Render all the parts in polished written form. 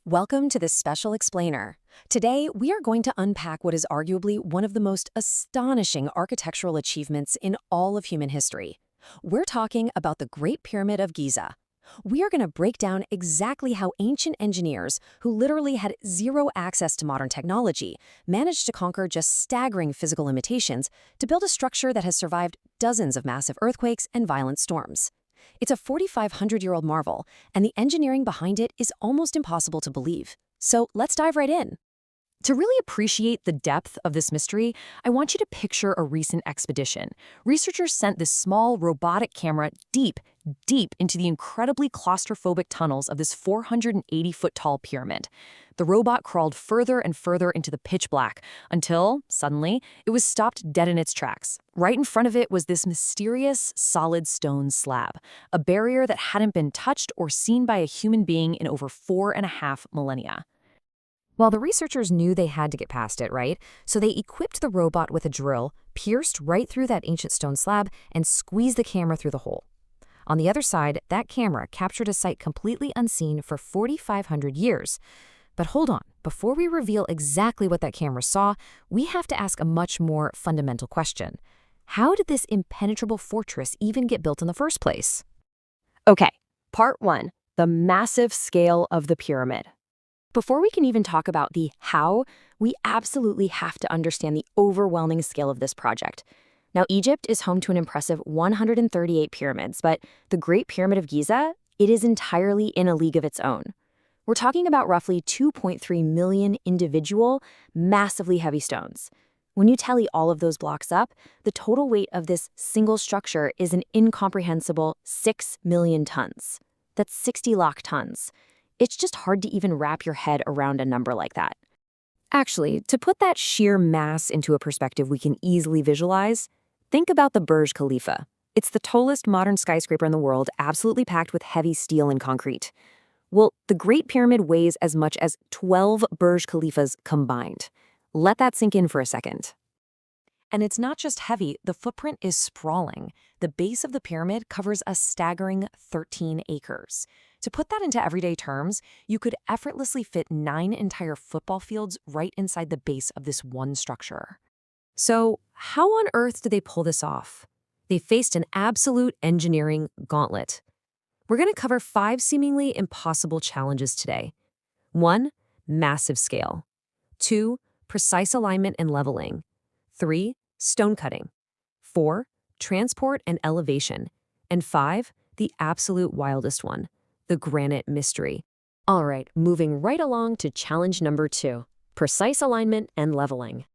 Welcome to this special explainer. Today, we are going to unpack what is arguably one of the most astonishing architectural achievements in all of human history. We're talking about the Great Pyramid of Giza. We are going to break down exactly how ancient engineers, who literally had zero access to modern technology, managed to conquer just staggering physical limitations to build a structure that has survived dozens of massive earthquakes and violent storms. It's a 4,500-year-old marvel, and the engineering behind it is almost impossible to believe. So let's dive right in. To really appreciate the depth of this mystery, I want you to picture a recent expedition. Researchers sent this small robotic camera deep into the incredibly claustrophobic tunnels of this 480-foot-tall pyramid. The robot crawled further and further into the pitch black until, suddenly, it was stopped dead in its tracks. Right in front of it was this mysterious, solid stone slab, a barrier that hadn't been touched or seen by a human being in over 4.5 millennia. Well, the researchers knew they had to get past it, right? So they equipped the robot with a drill, pierced right through that ancient stone slab, and squeezed the camera through the hole. On the other side, that camera captured a sight completely unseen for 4,500 years. But hold on, before we reveal exactly what that camera saw, we have to ask a much more fundamental question. How did this impenetrable fortress even get built in the first place? Okay, part one, the massive scale of the pyramid. Before we can even talk about the how, we absolutely have to understand the overwhelming scale of this project. Now, Egypt is home to an impressive 138 pyramids, but the Great Pyramid of Giza, it is entirely in a league of its own. We're talking about roughly 2.3 million individual, massively heavy stones. When you tally all of those blocks up, the total weight of this single structure is an incomprehensible 6 million tons. That's 60 lakh tons. It's just hard to even wrap your head around a number like that. Actually, to put that sheer mass into a perspective we can easily visualize, think about the Burj Khalifa. It's the tallest modern skyscraper in the world, absolutely packed with heavy steel and concrete. Well, the Great Pyramid weighs as much as 12 Burj Khalifas combined. Let that sink in for a second. And it's not just heavy, the footprint is sprawling. The base of the pyramid covers a staggering 13 acres. To put that into everyday terms, you could effortlessly fit 9 entire football fields right inside the base of this one structure. So, how on earth did they pull this off? They faced an absolute engineering gauntlet. We're going to cover 5 seemingly impossible challenges today. 1. Massive scale. 2. Precise alignment and leveling. 3. Stone cutting. 4. Transport and elevation. And 5. The absolute wildest one, the granite mystery. All right, moving right along to challenge number 2, precise alignment and leveling.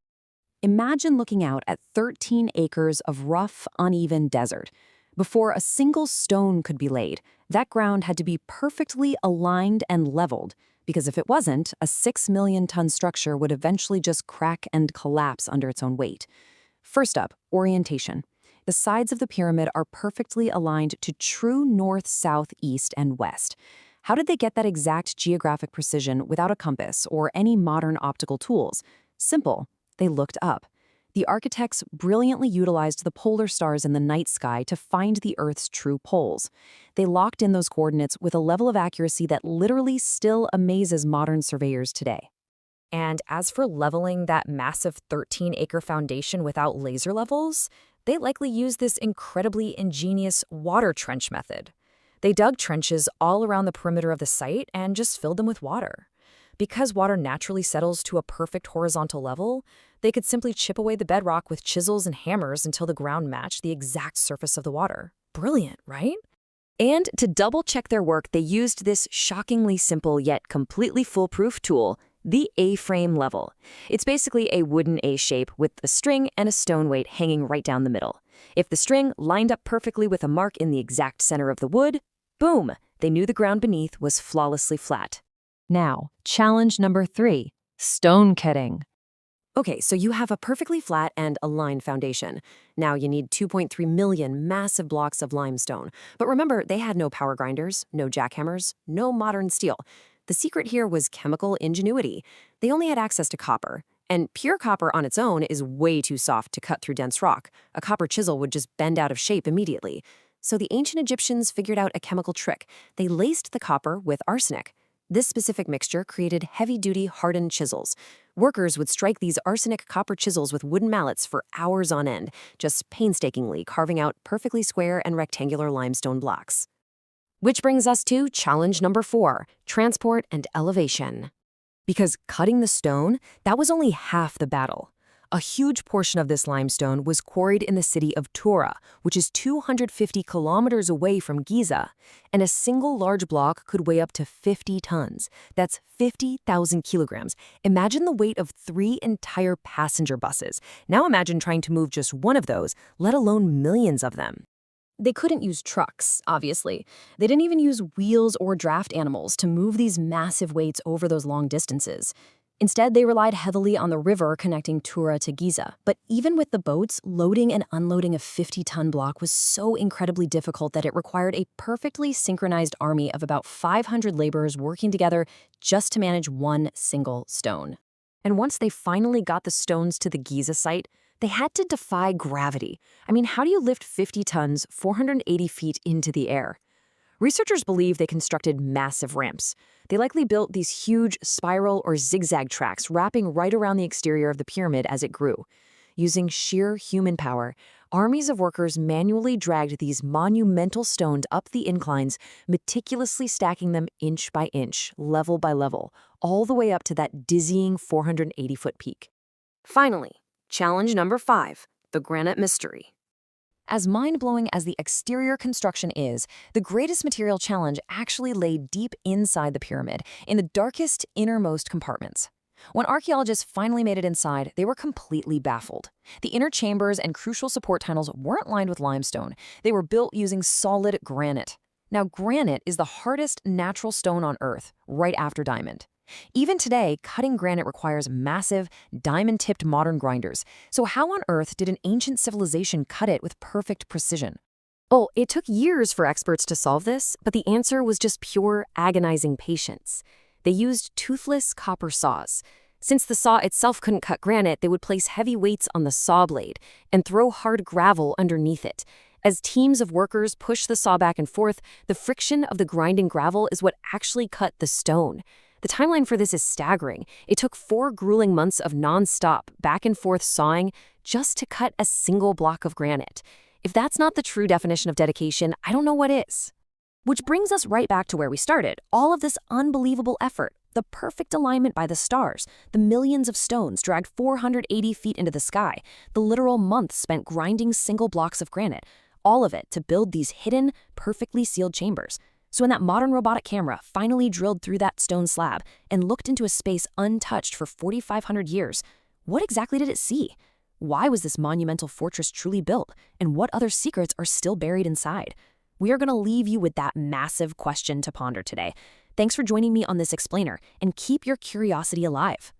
Imagine looking out at 13 acres of rough, uneven desert. Before a single stone could be laid, that ground had to be perfectly aligned and leveled, because if it wasn't, a 6 million ton structure would eventually just crack and collapse under its own weight. First up, orientation. The sides of the pyramid are perfectly aligned to true north, south, east, and west. How did they get that exact geographic precision without a compass or any modern optical tools? Simple. They looked up. The architects brilliantly utilized the polar stars in the night sky to find the Earth's true poles. They locked in those coordinates with a level of accuracy that literally still amazes modern surveyors today. And as for leveling that massive 13-acre foundation without laser levels, they likely used this incredibly ingenious water trench method. They dug trenches all around the perimeter of the site and just filled them with water. Because water naturally settles to a perfect horizontal level, they could simply chip away the bedrock with chisels and hammers until the ground matched the exact surface of the water. Brilliant, right? And to double-check their work, they used this shockingly simple yet completely foolproof tool, the A-frame level. It's basically a wooden A shape with a string and a stone weight hanging right down the middle. If the string lined up perfectly with a mark in the exact center of the wood, boom, they knew the ground beneath was flawlessly flat. Now, challenge number 3, stone cutting. Okay, so you have a perfectly flat and aligned foundation. Now you need 2.3 million massive blocks of limestone. But remember, they had no power grinders, no jackhammers, no modern steel. The secret here was chemical ingenuity. They only had access to copper. And pure copper on its own is way too soft to cut through dense rock. A copper chisel would just bend out of shape immediately. So the ancient Egyptians figured out a chemical trick. They laced the copper with arsenic. This specific mixture created heavy-duty, hardened chisels. Workers would strike these arsenic copper chisels with wooden mallets for hours on end, just painstakingly carving out perfectly square and rectangular limestone blocks. Which brings us to challenge number 4, transport and elevation. Because cutting the stone, that was only half the battle. A huge portion of this limestone was quarried in the city of Tura, which is 250 kilometers away from Giza, and a single large block could weigh up to 50 tons. That's 50,000 kilograms. Imagine the weight of 3 entire passenger buses. Now imagine trying to move just one of those, let alone millions of them. They couldn't use trucks, obviously. They didn't even use wheels or draft animals to move these massive weights over those long distances. Instead, they relied heavily on the river connecting Tura to Giza. But even with the boats, loading and unloading a 50-ton block was so incredibly difficult that it required a perfectly synchronized army of about 500 laborers working together just to manage one single stone. And once they finally got the stones to the Giza site, they had to defy gravity. I mean, how do you lift 50 tons, 480 feet into the air? Researchers believe they constructed massive ramps. They likely built these huge spiral or zigzag tracks wrapping right around the exterior of the pyramid as it grew. Using sheer human power, armies of workers manually dragged these monumental stones up the inclines, meticulously stacking them inch by inch, level by level, all the way up to that dizzying 480-foot peak. Finally, challenge number 5, the granite mystery. As mind-blowing as the exterior construction is, the greatest material challenge actually lay deep inside the pyramid, in the darkest, innermost compartments. When archaeologists finally made it inside, they were completely baffled. The inner chambers and crucial support tunnels weren't lined with limestone. They were built using solid granite. Now, granite is the hardest natural stone on Earth, right after diamond. Even today, cutting granite requires massive, diamond-tipped modern grinders. So how on earth did an ancient civilization cut it with perfect precision? Oh, it took years for experts to solve this, but the answer was just pure, agonizing patience. They used toothless copper saws. Since the saw itself couldn't cut granite, they would place heavy weights on the saw blade and throw hard gravel underneath it. As teams of workers pushed the saw back and forth, the friction of the grinding gravel is what actually cut the stone. The timeline for this is staggering. It took 4 grueling months of non-stop, back-and-forth sawing just to cut a single block of granite. If that's not the true definition of dedication, I don't know what is. Which brings us right back to where we started. All of this unbelievable effort, the perfect alignment by the stars, the millions of stones dragged 480 feet into the sky, the literal months spent grinding single blocks of granite, all of it to build these hidden, perfectly sealed chambers. So when that modern robotic camera finally drilled through that stone slab and looked into a space untouched for 4,500 years, what exactly did it see? Why was this monumental fortress truly built? And what other secrets are still buried inside? We are going to leave you with that massive question to ponder today. Thanks for joining me on this explainer, and keep your curiosity alive.